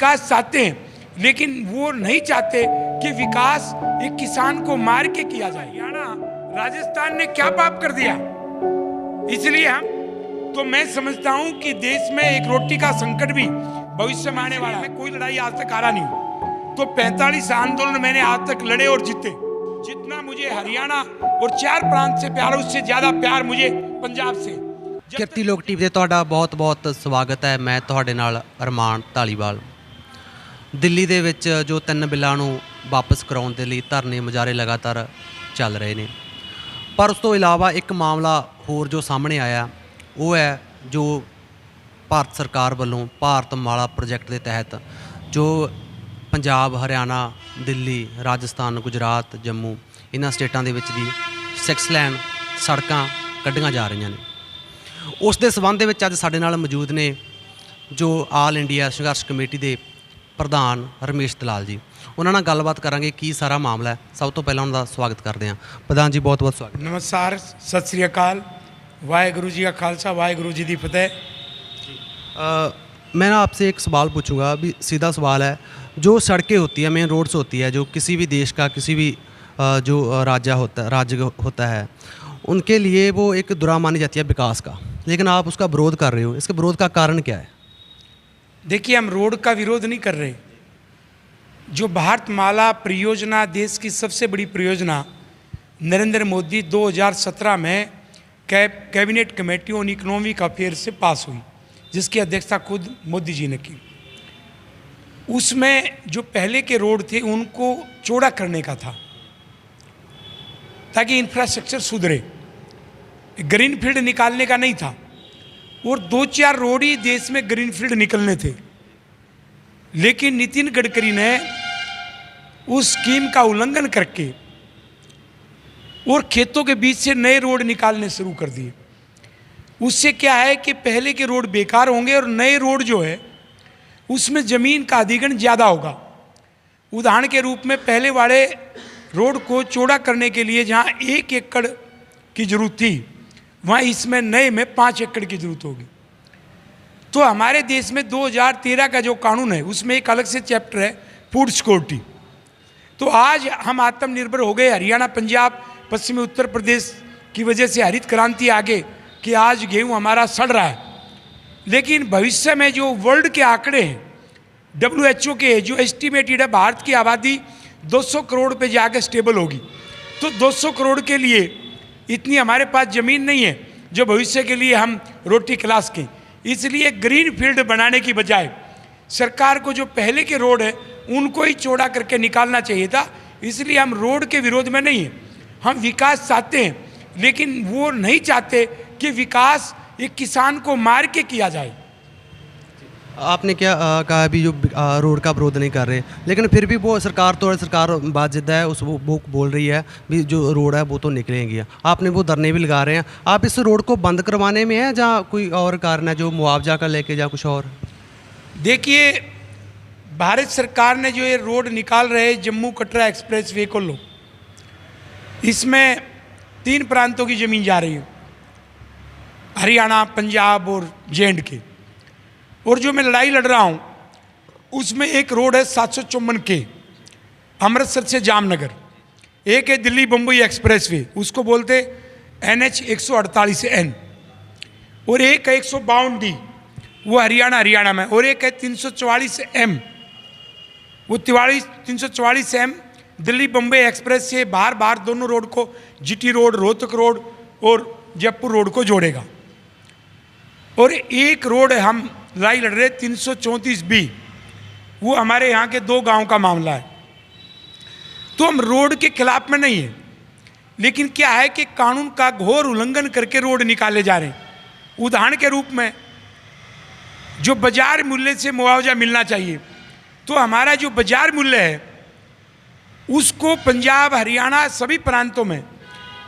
विकास चाहते हैं, लेकिन वो नहीं चाहते कि विकास एक किसान को मार के किया जाए। हरियाणा राजस्थान ने क्या पाप कर दिया? इसलिए मैं समझता हूं कि देश में एक रोटी का संकट भी भविष्य में आने वाला है। कोई लड़ाई आज तक हारा नहीं, तो 45 आंदोलन मैंने आज तक लड़े और जीते। जितना मुझे हरियाणा और 4 प्रांत से प्यार, उससे ज्यादा प्यार मुझे पंजाब से। ਕਿਰਤੀ ਲੋਕ ਟੀਵੀ ਤੇ ਤੁਹਾਡਾ ਬਹੁਤ-ਬਹੁਤ ਸਵਾਗਤ ਹੈ। ਮੈਂ ਤੁਹਾਡੇ ਨਾਲ ਅਰਮਾਨ ਧਾਲੀਵਾਲ। ਦਿੱਲੀ ਦੇ ਵਿੱਚ ਜੋ 3 ਬਿੱਲਾਂ ਨੂੰ ਵਾਪਸ ਕਰਾਉਣ ਦੇ ਲਈ ਧਰਨੇ ਮੁਜ਼ਾਹਰੇ ਲਗਾਤਾਰ ਚੱਲ ਰਹੇ ਨੇ, ਪਰ ਉਸ ਤੋਂ ਇਲਾਵਾ ਇੱਕ ਮਾਮਲਾ ਹੋਰ ਜੋ ਸਾਹਮਣੇ ਆਇਆ ਉਹ ਹੈ ਜੋ ਭਾਰਤ ਸਰਕਾਰ ਵੱਲੋਂ ਭਾਰਤਮਾਲਾ ਪ੍ਰੋਜੈਕਟ ਦੇ ਤਹਿਤ ਜੋ ਪੰਜਾਬ, ਹਰਿਆਣਾ, ਦਿੱਲੀ, ਰਾਜਸਥਾਨ, ਗੁਜਰਾਤ, ਜੰਮੂ ਇਹਨਾਂ ਸਟੇਟਾਂ ਦੇ ਵਿੱਚ ਦੀ 6 ਲੇਨ ਸੜਕਾਂ ਕੱਢੀਆਂ ਜਾ ਰਹੀਆਂ ਨੇ। ਉਸ ਦੇ ਸਬੰਧ ਦੇ ਵਿੱਚ ਅੱਜ ਸਾਡੇ ਨਾਲ ਮੌਜੂਦ ਨੇ ਜੋ ਆਲ ਇੰਡੀਆ ਸੰਘਰਸ਼ ਕਮੇਟੀ ਦੇ ਪ੍ਰਧਾਨ ਰਮੇਸ਼ ਦਲਾਲ ਜੀ। ਉਹਨਾਂ ਨਾਲ ਗੱਲਬਾਤ ਕਰਾਂਗੇ ਕੀ ਸਾਰਾ ਮਾਮਲਾ ਹੈ। ਸਭ ਤੋਂ ਪਹਿਲਾਂ ਉਹਨਾਂ ਦਾ ਸਵਾਗਤ ਕਰਦੇ ਹਾਂ। ਪ੍ਰਧਾਨ ਜੀ ਬਹੁਤ ਬਹੁਤ ਸਵਾਗਤ। नमस्कार, सत श्री अकाल, वाहेगुरु जी का खालसा, वाहेगुरु जी की फतेह। मैं ना आपसे एक सवाल पूछूंगा, भी सीधा सवाल है। जो सड़कें होती है, मेन रोड्स होती है, जो किसी भी देश का किसी भी जो राज्य होता है, उनके लिए वो एक दुरा मानी जाती है विकास का, लेकिन आप उसका विरोध कर रहे हो। इसके विरोध का कारण क्या है? देखिए, हम रोड का विरोध नहीं कर रहे। जो भारतमाला परियोजना, देश की सबसे बड़ी परियोजना, नरेंद्र मोदी 2017 में cabinet committee on economic affair से पास हुई, जिसकी अध्यक्षता खुद मोदी जी ने की। उसमें जो पहले के रोड थे उनको चौड़ा करने का था ताकि इंफ्रास्ट्रक्चर सुधरे, ग्रीनफील्ड निकालने का नहीं था। और 2-4 रोड ही देश में ग्रीनफील्ड निकलने थे, लेकिन नितिन गडकरी ने उस स्कीम का उल्लंघन करके और खेतों के बीच से नए रोड निकालने शुरू कर दिए। उससे क्या है कि पहले के रोड बेकार होंगे और नए रोड जो है उसमें ज़मीन का अधिग्रहण ज़्यादा होगा। उदाहरण के रूप में पहले वाले रोड को चौड़ा करने के लिए जहाँ 1 एकड़ की जरूरत थी, वहाँ इसमें नए में 5 एकड़ की जरूरत होगी। तो हमारे देश में 2013 का जो कानून है उसमें एक अलग से चैप्टर है फूड सिक्योरिटी। तो आज हम आत्मनिर्भर हो गए। हरियाणा, पंजाब, पश्चिमी उत्तर प्रदेश की वजह से हरित क्रांति आगे कि आज गेहूँ हमारा सड़ रहा है। लेकिन भविष्य में जो वर्ल्ड के आंकड़े हैं, WHO के, जो एस्टिमेटेड है भारत की आबादी 200 करोड़ पे जाकर स्टेबल होगी, तो 200 करोड़ के लिए इतनी हमारे पास ज़मीन नहीं है जो भविष्य के लिए हम रोटी क्लास के। इसलिए ग्रीन फील्ड बनाने की बजाय सरकार को जो पहले के रोड है उनको ही चौड़ा करके निकालना चाहिए था। इसलिए हम रोड के विरोध में नहीं हैं, हम विकास चाहते हैं, लेकिन वो नहीं चाहते कि विकास एक किसान को मार के किया जाए। आपने क्या कहा भी जो रोड का विरोध नहीं कर रहे, लेकिन फिर भी वो सरकार बाजिद है, वो बोल रही है भी जो रोड है वो तो निकलेंगी। आपने वो धरने भी लगा रहे हैं। आप इस रोड को बंद करवाने में है या कोई और कारण है, जो मुआवजा का लेके या कुछ और? देखिए, भारत सरकार ने जो ये रोड निकाल रहे जम्मू कटरा एक्सप्रेस वे को लो, इसमें 3 प्रांतों की ज़मीन जा रही है, हरियाणा, पंजाब और J&K। और जो मैं लड़ाई लड़ रहा हूँ उसमें एक रोड है 754 के अमृतसर से जामनगर, एक है दिल्ली बम्बई एक्सप्रेसवे, उसको बोलते NH 148N, और एक है 152D, वो हरियाणा में, और एक है 344M, वो 344M दिल्ली बम्बई एक्सप्रेस से बाहर दोनों रोड को, GT रोड, रोहतक रोड और जयपुर रोड को जोड़ेगा। और एक रोड हम लड़ाई लड़ रहे 334B, वो हमारे यहाँ के 2 गांव का मामला है। तो हम रोड के खिलाफ में नहीं है, लेकिन क्या है कि कानून का घोर उल्लंघन करके रोड निकाले जा रहे हैं। उदाहरण के रूप में जो बाजार मूल्य से मुआवजा मिलना चाहिए, तो हमारा जो बाजार मूल्य है उसको पंजाब, हरियाणा सभी प्रांतों में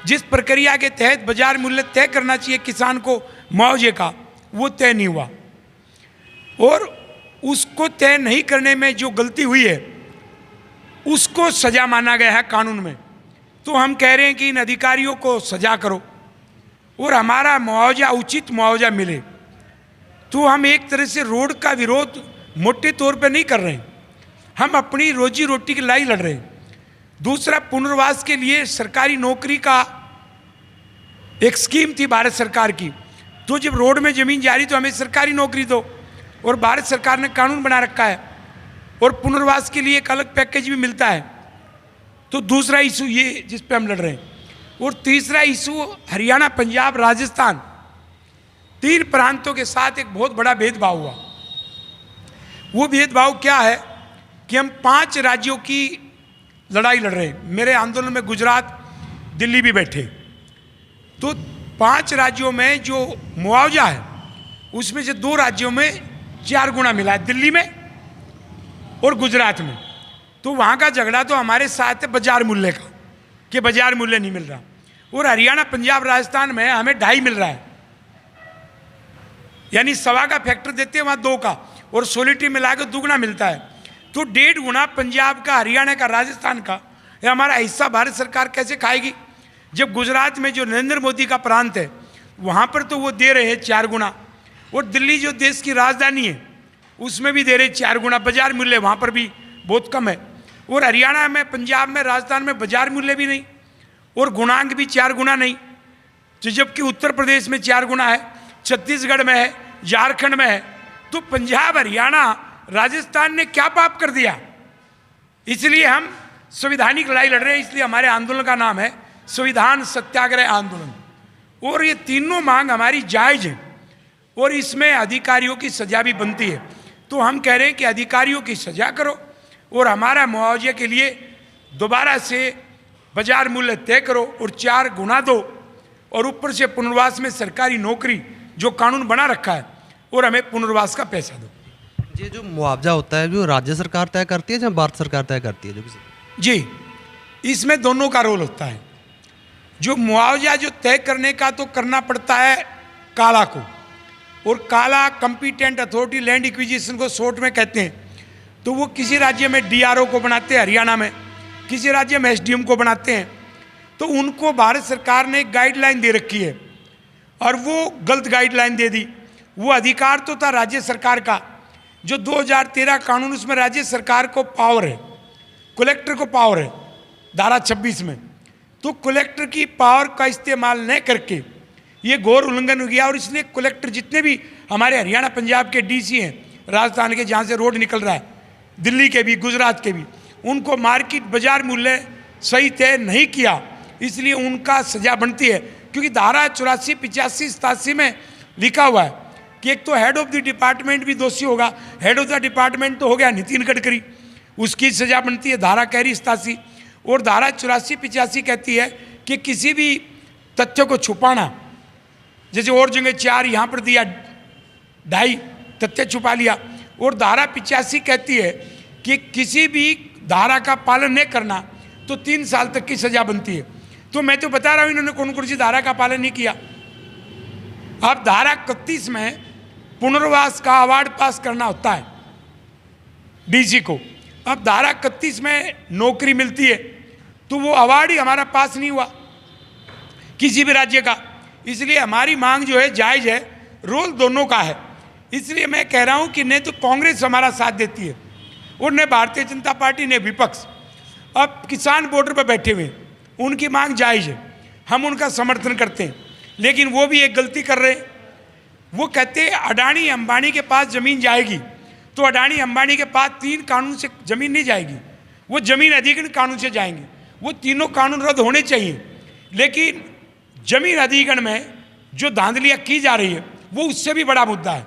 जिस प्रक्रिया के तहत बाजार मूल्य तय करना चाहिए किसान को मुआवजे का, वो तय नहीं हुआ। और उसको तय नहीं करने में जो गलती हुई है उसको सजा माना गया है कानून में। तो हम कह रहे हैं कि इन अधिकारियों को सजा करो और हमारा मुआवजा, उचित मुआवजा मिले। तो हम एक तरह से रोड का विरोध मोटे तौर पे नहीं कर रहे हैं, हम अपनी रोजी रोटी की लड़ाई लड़ रहे हैं। दूसरा, पुनर्वास के लिए सरकारी नौकरी का एक स्कीम थी भारत सरकार की, तो जब रोड में ज़मीन जा रही तो हमें सरकारी नौकरी दो, और भारत सरकार ने कानून बना रखा है और पुनर्वास के लिए एक अलग पैकेज भी मिलता है। तो दूसरा इशू ये जिस पे हम लड़ रहे हैं। और तीसरा इशू हरियाणा, पंजाब, राजस्थान, 3 प्रांतों के साथ एक बहुत बड़ा भेदभाव हुआ। वो भेदभाव क्या है कि हम 5 राज्यों की लड़ाई लड़ रहे हैं। मेरे आंदोलन में गुजरात, दिल्ली भी बैठे। तो 5 राज्यों में जो मुआवजा है उसमें से 2 राज्यों में 4 गुना मिला है, दिल्ली में और गुजरात में। तो वहाँ का झगड़ा तो हमारे साथ है बाजार मूल्य का, कि बाजार मूल्य नहीं मिल रहा। और हरियाणा, पंजाब, राजस्थान में हमें 2.5 मिल रहा है, यानी 1.25 का फैक्टर देते हैं वहाँ 2 का, और सोलिटी मिलाकर 2 गुना मिलता है। तो 1.5 गुना पंजाब का, हरियाणा का, राजस्थान का ये हमारा हिस्सा भारत सरकार कैसे खाएगी? जब गुजरात में जो नरेंद्र मोदी का प्रांत है वहाँ पर तो वो दे रहे हैं 4 गुना, और दिल्ली जो देश की राजधानी है उसमें भी दे रहे 4 गुना। बाजार मूल्य वहाँ पर भी बहुत कम है। और हरियाणा में, पंजाब में, राजस्थान में बाजार मूल्य भी नहीं और गुणांक भी 4 गुना नहीं। तो जबकि उत्तर प्रदेश में 4 गुना है, छत्तीसगढ़ में है, झारखंड में है। तो पंजाब, हरियाणा, राजस्थान ने क्या पाप कर दिया? इसलिए हम संवैधानिक लड़ाई लड़ रहे हैं। इसलिए हमारे आंदोलन का नाम है संविधान सत्याग्रह आंदोलन। और ये तीनों मांग हमारी जायज है और इसमें अधिकारियों की सजा भी बनती है। तो हम कह रहे हैं कि अधिकारियों की सजा करो और हमारा मुआवजे के लिए दोबारा से बाजार मूल्य तय करो और 4 गुना दो, और ऊपर से पुनर्वास में सरकारी नौकरी जो कानून बना रखा है, और हमें पुनर्वास का पैसा दो। ये जो मुआवजा होता है जो राज्य सरकार तय करती है या भारत सरकार तय करती है? जी, इसमें दोनों का रोल होता है। जो मुआवजा जो तय करने का तो करना पड़ता है काला को, और काला कॉम्पिटेंट अथॉरिटी लैंड एक्विजिशन को शॉर्ट में कहते हैं। तो वो किसी राज्य में डीआरओ को बनाते हैं, हरियाणा में किसी राज्य में एसडीएम को बनाते हैं। तो उनको भारत सरकार ने एक गाइडलाइन दे रखी है और वो गलत गाइडलाइन दे दी। वो अधिकार तो था राज्य सरकार का, जो 2013 कानून, उसमें राज्य सरकार को पावर है, कलेक्टर को पावर है धारा 26 में। तो कलेक्टर की पावर का इस्तेमाल न करके ये घोर उल्लंघन हो गया। और इसलिए कलेक्टर जितने भी हमारे हरियाणा, पंजाब के डीसी हैं, राजस्थान के जहाँ से रोड निकल रहा है, दिल्ली के भी, गुजरात के भी, उनको मार्केट बाजार मूल्य सही तय नहीं किया, इसलिए उनका सजा बनती है। क्योंकि धारा 84, 85, 87 में लिखा हुआ है कि एक तो हेड ऑफ द डिपार्टमेंट भी दोषी होगा। हेड ऑफ द डिपार्टमेंट तो हो गया नितिन गडकरी, उसकी सजा बनती है धारा कह रही 87। और धारा 84, 85 कहती है कि किसी भी तथ्य को छुपाना, जैसे और जगह 4 यहाँ पर दिया, 2.5 तथ्य छुपा लिया। और धारा 85 कहती है कि किसी भी धारा का पालन न करना तो 3 साल तक की सजा बनती है। तो मैं तो बता रहा हूँ इन्होंने कौन सी धारा का पालन नहीं किया। अब धारा 31 में पुनर्वास का अवार्ड पास करना होता है डीसी को। अब धारा 31 में नौकरी मिलती है तो वो अवार्ड ही हमारा पास नहीं हुआ किसी भी राज्य का। इसलिए हमारी मांग जो है जायज है, रोल दोनों का है। इसलिए मैं कह रहा हूं कि न तो कांग्रेस हमारा साथ देती है और न भारतीय जनता पार्टी ने विपक्ष। अब किसान बॉर्डर पर बैठे हुए, उनकी मांग जायज है, हम उनका समर्थन करते हैं। लेकिन वो भी एक गलती कर रहे हैं। वो कहते हैं अडानी अंबानी के पास ज़मीन जाएगी, तो अडानी अंबानी के पास 3 कानून से ज़मीन नहीं जाएगी, वो ज़मीन अधिग्रहण कानून से जाएंगे। वो तीनों कानून रद्द होने चाहिए। लेकिन ज़मीन अधिग्रहण में जो धांधलियाँ की जा रही है वो उससे भी बड़ा मुद्दा है।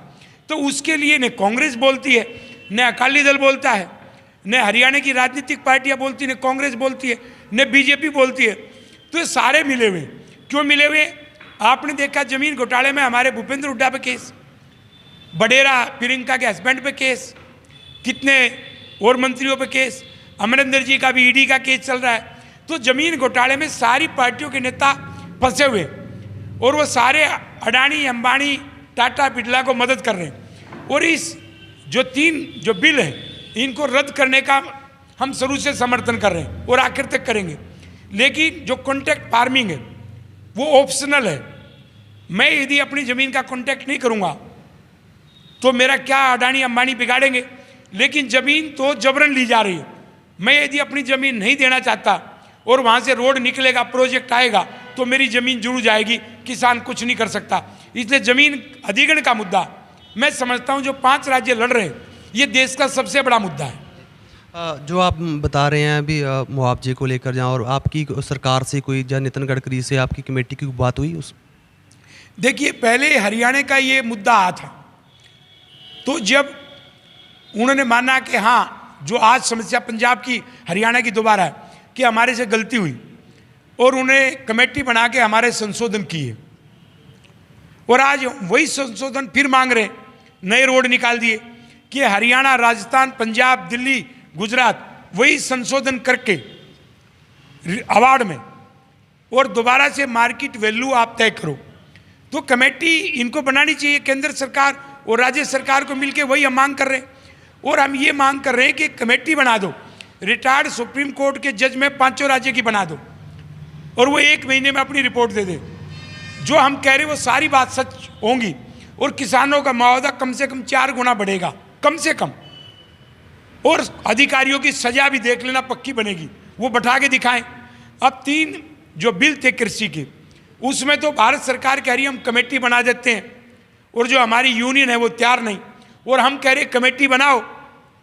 तो उसके लिए न कांग्रेस बोलती है, न अकाली दल बोलता है, न हरियाणा की राजनीतिक पार्टियाँ बोलती है, न कांग्रेस बोलती है, न बीजेपी बोलती है। तो ये सारे मिले हुए। क्यों मिले हुए? आपने देखा ज़मीन घोटाले में हमारे भूपेंद्र हुड्डा पे केस, बडेरा प्रियंका के हस्बैंड पे केस, कितने और मंत्रियों पे केस, अमरिंदर जी का भी ईडी का केस चल रहा है। तो ज़मीन घोटाले में सारी पार्टियों के नेता फंसे हुए और वो सारे अडानी अंबानी टाटा बिरला को मदद कर रहे हैं। और इस जो 3 जो बिल हैं इनको रद्द करने का हम शुरू से समर्थन कर रहे हैं और आखिर तक करेंगे। लेकिन जो कॉन्ट्रैक्ट फार्मिंग है वो ऑप्शनल है। मैं यदि अपनी ज़मीन का कॉन्ट्रैक्ट नहीं करूँगा तो मेरा क्या अडानी अंबानी बिगाड़ेंगे? लेकिन ज़मीन तो जबरन ली जा रही है। मैं यदि अपनी ज़मीन नहीं देना चाहता और वहाँ से रोड निकलेगा, प्रोजेक्ट आएगा, तो मेरी ज़मीन जुड़ जाएगी, किसान कुछ नहीं कर सकता। इसलिए ज़मीन अधिग्रहण का मुद्दा मैं समझता हूँ जो 5 राज्य लड़ रहे हैं, ये देश का सबसे बड़ा मुद्दा है। जो आप बता रहे हैं अभी मुआवजे को लेकर, जहाँ और आपकी सरकार से कोई, या नितिन गडकरी से आपकी कमेटी की बात हुई उस? देखिए, पहले हरियाणा का ये मुद्दा आया था, तो जब उन्होंने माना कि हाँ, जो आज समस्या पंजाब की, हरियाणा की दोबारा है कि हमारे से गलती हुई, और उन्हें कमेटी बना के हमारे संशोधन किए, और आज वही संशोधन फिर मांग रहे, नए रोड निकाल दिए कि हरियाणा, राजस्थान, पंजाब, दिल्ली, गुजरात वही संशोधन करके अवार्ड में, और दोबारा से मार्केट वैल्यू आप तय करो। तो कमेटी इनको बनानी चाहिए, केंद्र सरकार और राज्य सरकार को मिलकर, वही हम मांग कर रहे हैं। और हम ये मांग कर रहे हैं कि कमेटी बना दो, रिटायर्ड सुप्रीम कोर्ट के जज में 5 राज्य की बना दो, और वो 1 महीने में अपनी रिपोर्ट दे दे। जो हम कह रहे हैं वो सारी बात सच होंगी, और किसानों का मुआवजा कम से कम 4 गुना बढ़ेगा, कम से कम। और अधिकारियों की सजा भी देख लेना पक्की बनेगी, वो बैठा के दिखाएं। अब 3 जो बिल थे कृषि के, उसमें तो भारत सरकार कह रही है हम कमेटी बना देते हैं, और जो हमारी यूनियन है वो तैयार नहीं, और हम कह रहे कमेटी बनाओ,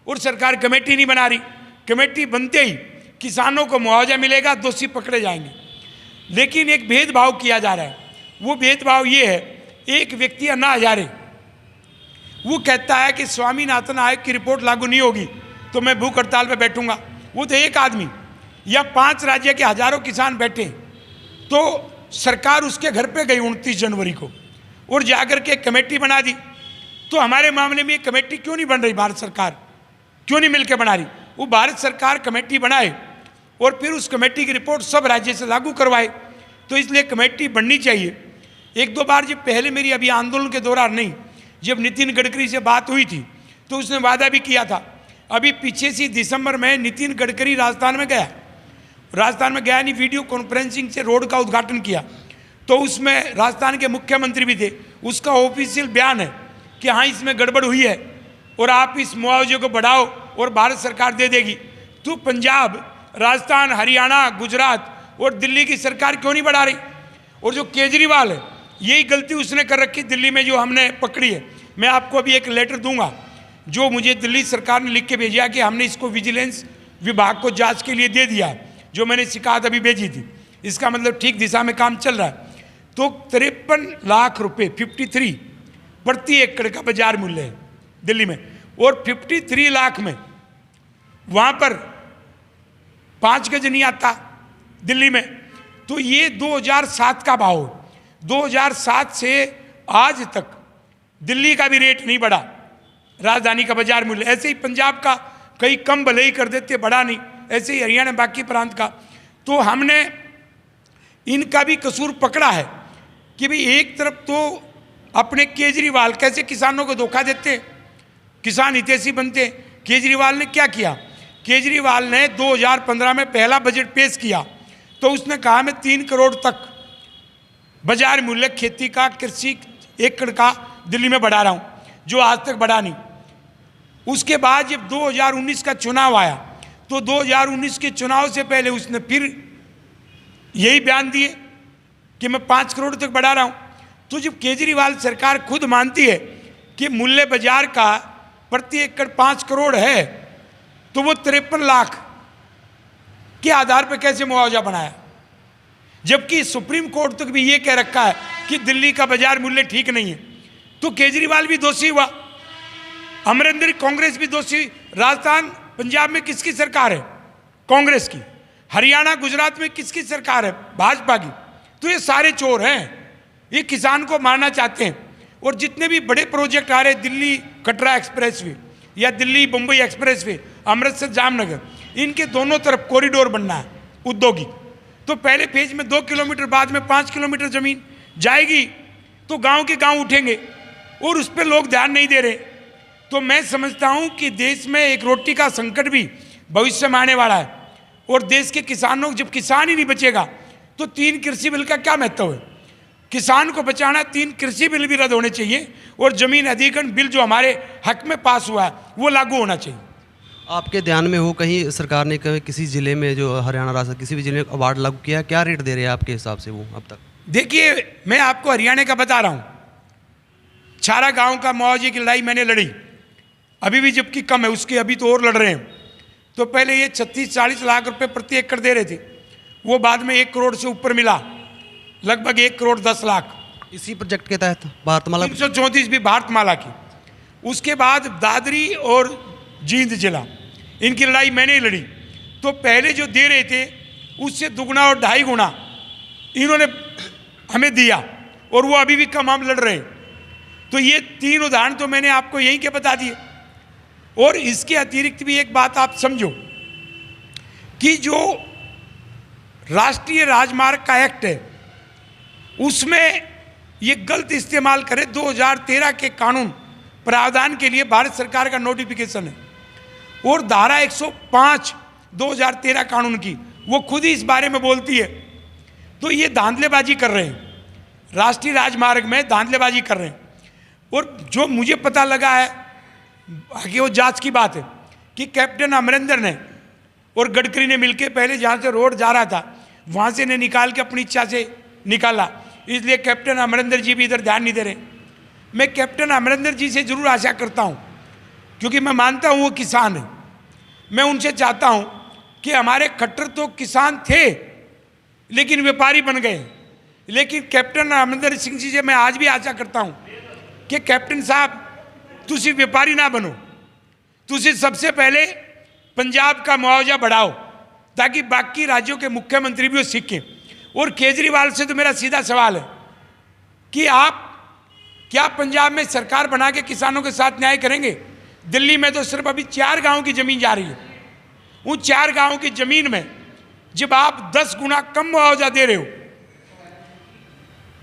और सरकार कमेटी नहीं बना रही। कमेटी बनते ही किसानों को मुआवजा मिलेगा, दोषी पकड़े जाएंगे। लेकिन एक भेदभाव किया जा रहा है, वो भेदभाव ये है, एक व्यक्ति अन्ना हजारे वो कहता है कि स्वामीनाथन आयोग की रिपोर्ट लागू नहीं होगी तो मैं भूख हड़ताल पर बैठूंगा। वो तो एक आदमी, या 5 राज्य के हजारों किसान बैठे, तो सरकार उसके घर पे गई 29 जनवरी को, और जाकर के कमेटी बना दी। तो हमारे मामले में ये कमेटी क्यों नहीं बन रही? भारत सरकार क्यों नहीं मिलकर बना रही? वो भारत सरकार कमेटी बनाए और फिर उस कमेटी की रिपोर्ट सब राज्य से लागू करवाए। तो इसलिए कमेटी बननी चाहिए। 1-2 बार जब पहले मेरी अभी आंदोलन के दौरान नहीं, जब नितिन गडकरी से बात हुई थी तो उसने वादा भी किया था। अभी पीछे से दिसंबर में नितिन गडकरी राजस्थान में गया, नहीं, वीडियो कॉन्फ्रेंसिंग से रोड का उद्घाटन किया, तो उसमें राजस्थान के मुख्यमंत्री भी थे। उसका ऑफिशियल बयान है कि हाँ इसमें गड़बड़ हुई है और आप इस मुआवजे को बढ़ाओ और भारत सरकार दे देगी। तो पंजाब, राजस्थान, हरियाणा, गुजरात और दिल्ली की सरकार क्यों नहीं बढ़ा रही? और जो केजरीवाल है, यही गलती उसने कर रखी दिल्ली में, जो हमने पकड़ी है। मैं आपको अभी एक लेटर दूंगा जो मुझे दिल्ली सरकार ने लिख के भेजा कि हमने इसको विजिलेंस विभाग को जांच के लिए दे दिया है, जो मैंने शिकायत अभी भेजी थी। इसका मतलब ठीक दिशा में काम चल रहा है। तो 53 लाख रुपए 53 प्रति एकड़ का बाजार मूल्य है दिल्ली में, और 53 लाख में वहाँ पर 5 गज नहीं आता दिल्ली में। तो ये 2007 का भाव, 2007 से आज तक दिल्ली का भी रेट नहीं बढ़ा, राजधानी का बाजार मूल्य। ऐसे ही पंजाब का कहीं कम भले ही कर देते, बढ़ा नहीं। ऐसे ही हरियाणा, बाकी प्रांत का। तो हमने इनका भी कसूर पकड़ा है कि भाई एक तरफ तो अपने केजरीवाल कैसे किसानों को धोखा देते, किसान हितैषी बनते। केजरीवाल ने क्या किया? केजरीवाल ने 2015 में पहला बजट पेश किया तो उसने कहा मैं 3 करोड़ तक बाजार मूल्य खेती का, कृषि एकड़ का दिल्ली में बढ़ा रहा हूँ, जो आज तक बढ़ा नहीं। उसके बाद जब 2019 का चुनाव आया तो 2019 के चुनाव से पहले उसने फिर यही बयान दिए कि मैं 5 करोड़ तक बढ़ा रहा हूँ। तो जब केजरीवाल सरकार खुद मानती है कि मूल्य बाजार का प्रति एकड़ 5 करोड़ है, तो वो 53 लाख के आधार पर कैसे मुआवजा बनाया? जबकि सुप्रीम कोर्ट तक भी ये कह रखा है कि दिल्ली का बाजार मूल्य ठीक नहीं है। तो केजरीवाल भी दोषी हुआ, अमरिंदर कांग्रेस भी दोषी। राजस्थान, पंजाब में किसकी सरकार है? कांग्रेस की। हरियाणा, गुजरात में किसकी सरकार है? भाजपा की। तो ये सारे चोर हैं, ये किसान को मारना चाहते हैं। और जितने भी बड़े प्रोजेक्ट आ रहे, दिल्ली कटरा एक्सप्रेसवे या दिल्ली मुंबई एक्सप्रेसवे, अमृतसर जामनगर, इनके दोनों तरफ कॉरिडोर बनना है औद्योगिक। तो पहले फेज में 2 किलोमीटर, बाद में 5 किलोमीटर जमीन जाएगी, तो गांव के गांव उठेंगे और उस पर लोग ध्यान नहीं दे रहे। तो मैं समझता हूं कि देश में एक रोटी का संकट भी भविष्य में आने वाला है, और देश के किसानों, जब किसान ही नहीं बचेगा तो 3 कृषि बिल का क्या महत्व है? किसान को बचाना 3 कृषि बिल भी रद्द होने चाहिए और जमीन अधिग्रहण बिल जो हमारे हक में पास हुआ है वो लागू होना चाहिए। आपके ध्यान में हो कहीं सरकार ने कहीं किसी ज़िले में जो हरियाणा राज्य किसी भी ज़िले में अवार्ड लागू किया है? क्या रेट दे रहे हैं आपके हिसाब से वो अब तक? देखिए, मैं आपको हरियाणा का बता रहा हूँ। छारा गांव का मुआवजे की लड़ाई मैंने लड़ी, अभी भी जबकि कम है उसकी, अभी तो और लड़ रहे हैं। तो पहले ये 36-40 लाख रुपए प्रति एकड़ दे रहे थे, वो बाद में 1 करोड़ से ऊपर मिला, लगभग 1 करोड़ 10 लाख इसी प्रोजेक्ट के तहत भारतमाला 334 भी भारतमाला की। उसके बाद दादरी और जींद जिला, इनकी लड़ाई मैंने ही लड़ी। तो पहले जो दे रहे थे उससे दुगना और 2.5 गुना इन्होंने हमें दिया और वो अभी भी कम हम लड़ रहे हैं। तो ये 3 उदाहरण तो मैंने आपको यहीं के बता दिए। और इसके अतिरिक्त भी एक बात आप समझो कि जो राष्ट्रीय राजमार्ग का एक्ट है उसमें ये गलत इस्तेमाल करे 2013 के कानून प्रावधान के लिए भारत सरकार का नोटिफिकेशन है और धारा 105 2013 कानून की वो खुद ही इस बारे में बोलती है। तो ये धांधलेबाजी कर रहे हैं, राष्ट्रीय राजमार्ग में धांधलेबाजी कर रहे हैं। और जो मुझे पता लगा है, आगे वो जांच की बात है, कि कैप्टन अमरिंदर ने और गडकरी ने मिलकर पहले जहाँ से रोड जा रहा था वहाँ से ने निकाल के अपनी इच्छा से निकाला, इसलिए कैप्टन अमरिंदर जी भी इधर ध्यान नहीं दे रहे। मैं कैप्टन अमरिंदर जी से जरूर आशा करता हूँ, क्योंकि मैं मानता हूँ वो किसान है। मैं उनसे चाहता हूँ कि हमारे खट्टर तो किसान थे लेकिन व्यापारी बन गए। लेकिन कैप्टन अमरिंदर सिंह जी से मैं आज भी आशा करता हूँ कि कैप्टन साहब तुसी व्यापारी ना बनो, तुसी सबसे पहले पंजाब का मुआवजा बढ़ाओ ताकि बाकी राज्यों के मुख्यमंत्री भी वो सीखें। और केजरीवाल से तो मेरा सीधा सवाल है कि आप क्या पंजाब में सरकार बना के किसानों के साथ न्याय करेंगे? दिल्ली में तो सिर्फ अभी 4 गांव की जमीन जा रही है। उन 4 गांव की जमीन में जब आप 10 गुना कम मुआवजा दे रहे हो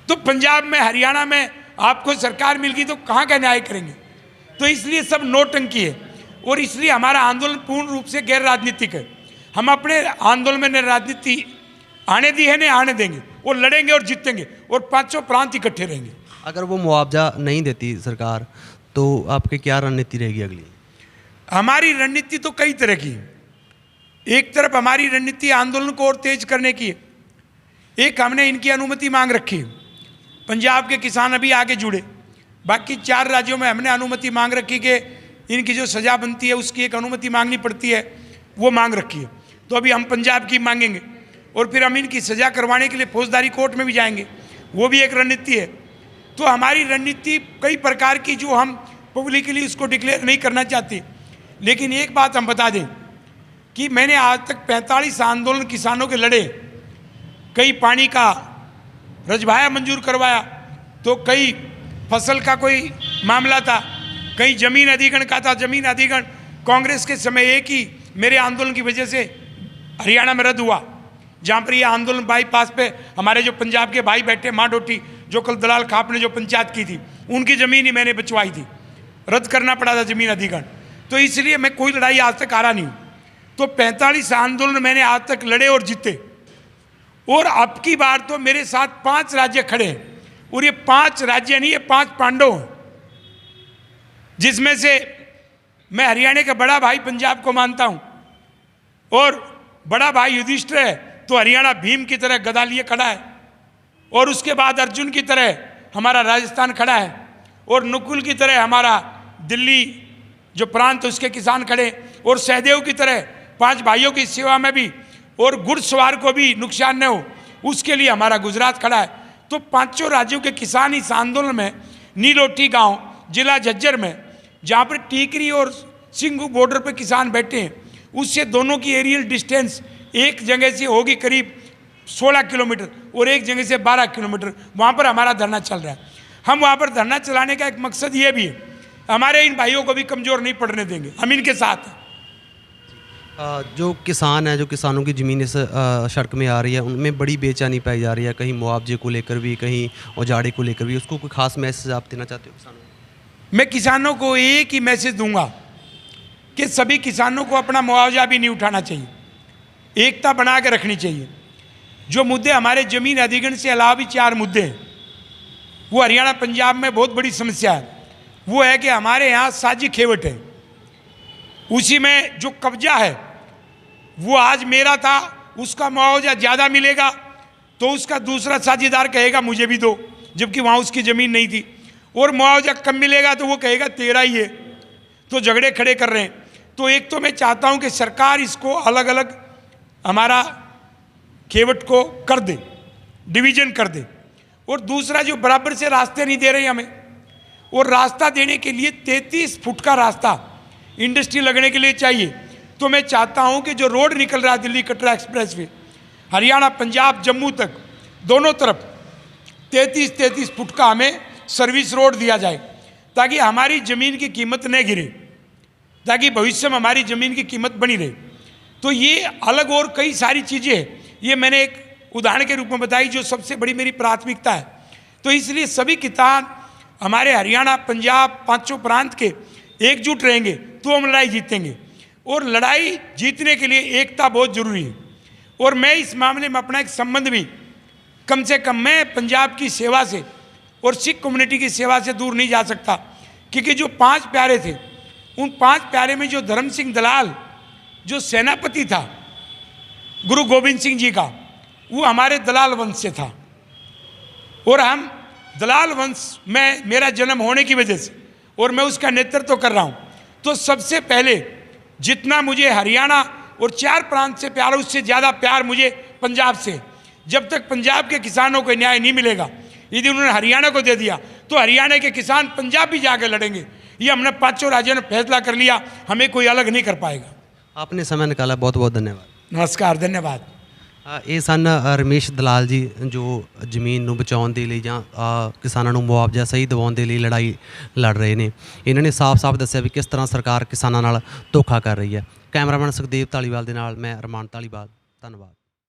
तो पंजाब में, हरियाणा में आपको सरकार मिल गई तो कहाँ का न्याय करेंगे? तो इसलिए सब नोटंकी है और इसलिए हमारा आंदोलन पूर्ण रूप से गैर राजनीतिक है। हम अपने आंदोलन में राजनीति आने दी है, नहीं आने देंगे, और लड़ेंगे और जीतेंगे और 5 प्रांत इकट्ठे रहेंगे। अगर वो मुआवजा नहीं देती सरकार तो आपकी क्या रणनीति रहेगी अगली? हमारी रणनीति तो कई तरह की है। एक तरफ हमारी रणनीति आंदोलन को और तेज करने की है। एक, हमने इनकी अनुमति मांग रखी है। पंजाब के किसान अभी आगे जुड़े, बाकी 4 राज्यों में हमने अनुमति मांग रखी कि इनकी जो सज़ा बनती है उसकी एक अनुमति मांगनी पड़ती है, वो मांग रखी है। तो अभी हम पंजाब की मांगेंगे और फिर हम इनकी सज़ा करवाने के लिए फौजदारी कोर्ट में भी जाएंगे, वो भी एक रणनीति है। तो हमारी रणनीति कई प्रकार की जो हम पब्लिकली उसको डिक्लेयर नहीं करना चाहते। लेकिन एक बात हम बता दें कि मैंने आज तक 45 आंदोलन किसानों के लड़े, कई पानी का रजभाया मंजूर करवाया, तो कई फसल का कोई मामला था, कहीं जमीन अधिग्रहण का था। जमीन अधिग्रहण कांग्रेस के समय एक ही मेरे आंदोलन की वजह से हरियाणा में रद्द हुआ, जहाँ पर ये आंदोलन बाईपास पे हमारे जो पंजाब के भाई बैठे, माँ डोटी, जो कल दलाल खाप ने जो पंचायत की थी, उनकी ज़मीन ही मैंने बचवाई थी, रद्द करना पड़ा था जमीन अधिग्रहण। तो इसलिए मैं कोई लड़ाई आज तक हारा नहीं हूँ। तो 45 आंदोलन मैंने आज तक लड़े और जीते। और अब की बार तो मेरे साथ 5 राज्य खड़े हैं, और ये 5 राज्य नहीं, ये 5 पांडव हैं, जिसमें से मैं हरियाणा का बड़ा भाई पंजाब को मानता हूँ और बड़ा भाई युधिष्ठिर है तो हरियाणा भीम की तरह गदा लिए खड़ा है, और उसके बाद अर्जुन की तरह हमारा राजस्थान खड़ा है, और नकुल की तरह हमारा दिल्ली जो प्रांत उसके किसान खड़े, और सहदेव की तरह 5 भाइयों की सेवा में भी और घुड़सवार को भी नुकसान न हो उसके लिए हमारा गुजरात खड़ा है। तो 5 राज्यों के किसान इस आंदोलन में नीलोटी गांव जिला झज्जर में, जहाँ पर टीकरी और सिंघू बॉर्डर पर किसान बैठे हैं, उससे दोनों की एरियल डिस्टेंस एक जगह से होगी करीब 16 किलोमीटर और एक जगह से 12 किलोमीटर। वहाँ पर हमारा धरना चल रहा है। हम वहाँ पर धरना चलाने का एक मकसद ये भी है, हमारे इन भाइयों को भी कमज़ोर नहीं पड़ने देंगे, हम इनके साथ हैं। जो किसान है, जो किसानों की ज़मीन इस सड़क में आ रही है, उनमें बड़ी बेचैनी पाई जा रही है, कहीं मुआवजे को लेकर भी, कहीं औजाड़े को लेकर भी। उसको कोई खास मैसेज आप देना चाहते हो किसानों को? मैं किसानों को एक ही मैसेज दूंगा कि सभी किसानों को अपना मुआवजा भी नहीं उठाना चाहिए, एकता बना के रखनी चाहिए। जो मुद्दे हमारे ज़मीन अधिग्रहण से अलावा भी 4 मुद्दे हैं, वो हरियाणा पंजाब में बहुत बड़ी समस्या है। वो है कि हमारे यहाँ साझी खेवट है, उसी में जो कब्जा है वो आज मेरा था, उसका मुआवजा ज़्यादा मिलेगा तो उसका दूसरा साझेदार कहेगा मुझे भी दो, जबकि वहाँ उसकी ज़मीन नहीं थी, और मुआवजा कम मिलेगा तो वो कहेगा तेरा ही है, तो झगड़े खड़े कर रहे हैं। तो एक तो मैं चाहता हूँ कि सरकार इसको अलग अलग हमारा खेवट को कर दे, डिवीजन कर दे, और दूसरा जो बराबर से रास्ते नहीं दे रहे हमें, और रास्ता देने के लिए 33 फुट का रास्ता इंडस्ट्री लगने के लिए चाहिए। तो मैं चाहता हूं कि जो रोड निकल रहा है दिल्ली कटरा एक्सप्रेस वे, हरियाणा पंजाब जम्मू तक दोनों तरफ 33 फुट का हमें सर्विस रोड दिया जाए, ताकि हमारी ज़मीन की कीमत न गिरे, ताकि भविष्य में हमारी ज़मीन की कीमत बनी रहे। तो ये अलग और कई सारी चीज़ें हैं, ये मैंने एक उदाहरण के रूप में बताई जो सबसे बड़ी मेरी प्राथमिकता है। तो इसलिए सभी किसान हमारे हरियाणा पंजाब पांचों प्रांत के एकजुट रहेंगे तो हम लड़ाई जीतेंगे, और लड़ाई जीतने के लिए एकता बहुत जरूरी है। और मैं इस मामले में अपना एक संबंध भी कम से कम मैं पंजाब की सेवा से और सिख कम्युनिटी की सेवा से दूर नहीं जा सकता, क्योंकि जो 5 प्यारे थे उन 5 प्यारे में जो धर्म सिंह दलाल जो सेनापति था गुरु गोविंद सिंह जी का, वो हमारे दलाल वंश से था, और हम दलाल वंश में मेरा जन्म होने की वजह से और मैं उसका नेतृत्व कर रहा हूँ। तो सबसे पहले जितना मुझे हरियाणा और 4 प्रांत से प्यार है, उससे ज़्यादा प्यार मुझे पंजाब से। जब तक पंजाब के किसानों को न्याय नहीं मिलेगा, यदि उन्होंने हरियाणा को दे दिया तो हरियाणा के किसान पंजाब भी जाकर लड़ेंगे। ये हमने 5 राज्यों ने फैसला कर लिया, हमें कोई अलग नहीं कर पाएगा। आपने समय निकाला, बहुत बहुत धन्यवाद। नमस्कार, धन्यवाद। ਇਹ ਸਨ ਰਮੇਸ਼ ਦਲਾਲ ਜੀ, ਜੋ ਜ਼ਮੀਨ ਨੂੰ ਬਚਾਉਣ ਦੇ ਲਈ ਜਾਂ ਕਿਸਾਨਾਂ ਨੂੰ ਮੁਆਵਜ਼ਾ ਸਹੀ ਦਿਵਾਉਣ ਦੇ ਲਈ ਲੜਾਈ ਲੜ ਰਹੇ ਨੇ। ਇਹਨਾਂ ਨੇ ਸਾਫ਼-ਸਾਫ਼ ਦੱਸਿਆ ਵੀ ਕਿਸ ਤਰ੍ਹਾਂ ਸਰਕਾਰ ਕਿਸਾਨਾਂ ਨਾਲ ਧੋਖਾ ਕਰ ਰਹੀ ਹੈ। ਕੈਮਰਾਮੈਨ ਸੁਖਦੇਵ ਧਾਲੀਵਾਲ ਦੇ ਨਾਲ ਮੈਂ ਅਰਮਾਨ ਧਾਲੀਵਾਲ, ਧੰਨਵਾਦ।